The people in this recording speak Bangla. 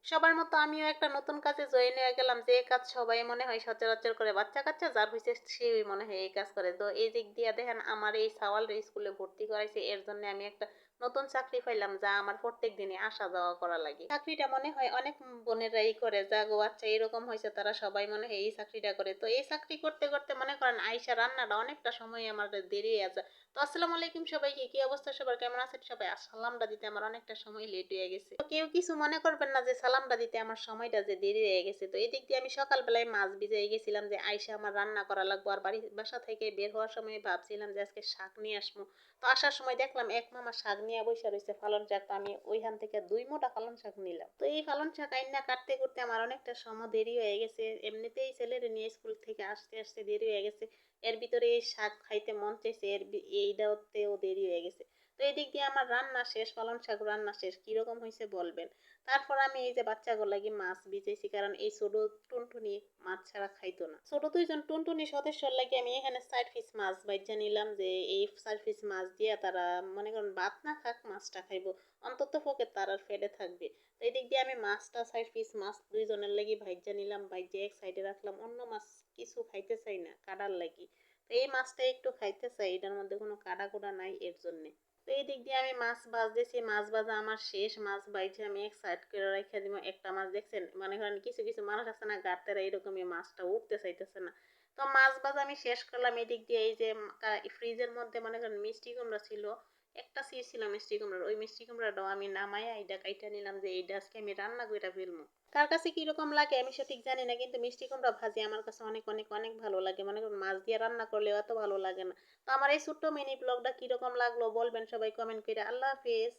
সবার মতো আমিও একটা নতুন কাজে জয়েন হয়ে গেলাম, যে কাজ সবাই মনে হয় সচরাচর করে, বাচ্চা কাচ্চা যার হয়েছে সেই মনে হয় এই কাজ করে। তো এই দিক দিয়ে দেখেন আমার এই সাওয়াল স্কুলে ভর্তি করাইছে, এর জন্য আমি একটা নতুন চাকরি পাইলাম, যা আমার প্রত্যেক দিনে আসা যাওয়া করা লাগে। চাকরিটা মনে হয় অনেক বোনেরাই করে, যা গো আচ্ছা এরকম হয়েছে, তারা সবাই মনে হয় এই চাকরিটা করে। তো এই চাকরি করতে করতে মনে করেন আইসা রান্নাটা অনেকটা সময় আমার দেরি হয়ে যায়। তো আসসালামু আলাইকুম সবাইকে, কি অবস্থা সবার, কেমন আছেন সবাই? সালামটা দিতে আমার অনেকটা সময় লেট হয়ে গেছে, তো কেউ কিছু মনে করবেন না যে সালামটা দিতে আমার সময়টা যে দেরি হয়ে গেছে। তো এই দিক দিয়ে আমি সকালবেলায় মাছ ভিজাই গেছিলাম যে আইসা আমার রান্না করা লাগবো, আর বাসা থেকে বের হওয়ার সময় ভাবছিলাম যে আজকে শাক নিয়ে আসবো। তো আসার সময় দেখলাম এক মামা শাক নিয়ে বসে রয়েছে, পালং শাক। তো আমি ওইখান থেকে 2 মোটা পালং শাক নিলাম। তো এই পালং শাক আইনা কাটতে করতে আমার অনেকটা সময় দেরি হয়ে গেছে, এমনিতেই ছেলের নিয়ে স্কুল থেকে আসতে আসতে দেরি হয়ে গেছে, এর ভিতরে এই শাক খাইতে মন চাইছে, এইটাতেও দেরি হয়ে গেছে। তো এই দিক দিয়ে আমার রান্না শেষ, পালং শাক রান্না শেষ। কিরকম হয়েছে বলবেন। তারপর আমি এই যে বাচ্চাগুলো লাগি মাছ ভিজেছি, কারণ এই ছোট টুনটুনি মাছ ছাড়া খাইতো না। ছোট 2জন টুনটুনি সদস্যর লাগে আমি এখানে 4 পিস মাছ বাইজা নিলাম, যে এই 4 পিস মাছ দিয়ে তারা মনে করেন ভাত না খাক মাছটা খাইবো, অন্তত পক্ষে তার আর ফেটে থাকবে। তো এই দিক দিয়ে আমি মাছটা 4 পিস মাছ 2জনের লাগি ভাইজা নিলাম, ভাইজা এক সাইডে রাখলাম। অন্য মাছ কিছু খাইতে চাই না কাটার লাগি, তো এই মাছটা একটু খাইতে চাই, এটার মধ্যে কোনো কাটা কুটা নাই এর জন্যে। তো এই দিক দিয়ে আমি মাছ ভাজতেছি, মাছ ভাজা আমার শেষ। মাছ বাইছে আমি এক সাইড করে রেখে দিব। একটা মাছ দেখছেন, মানে করেন কিছু কিছু মানুষ আছে না গাড়তেরা, এরকমই মাছটা উঠতে চাইতেছে না। তো মাছ ভাজা আমি শেষ করলাম। এই দিক দিয়ে এই যে ফ্রিজের মধ্যে মনে করেন মিষ্টি কুমড়া ছিল, একটা সির ছিল মিষ্টি কুমড়ার, ওই মিষ্টি কুমড়াটাও আমি নামাইয়া এইটা কাইটা নিলাম, যে এইটা আজকে আমি রান্না করে ফেলবো। কার কাছে কিরকম লাগে আমি সঠিক জানি না, কিন্তু মিষ্টি কুমড়া ভাজি আমার কাছে অনেক অনেক অনেক ভালো লাগে। মনে করুন মাছ দিয়ে রান্না করলেও এত ভালো লাগে না। তো আমার এই ছোট্ট মিনি ব্লগটা কিরকম লাগলো বলবেন সবাই কমেন্ট করে। আল্লাহ হাফেজ।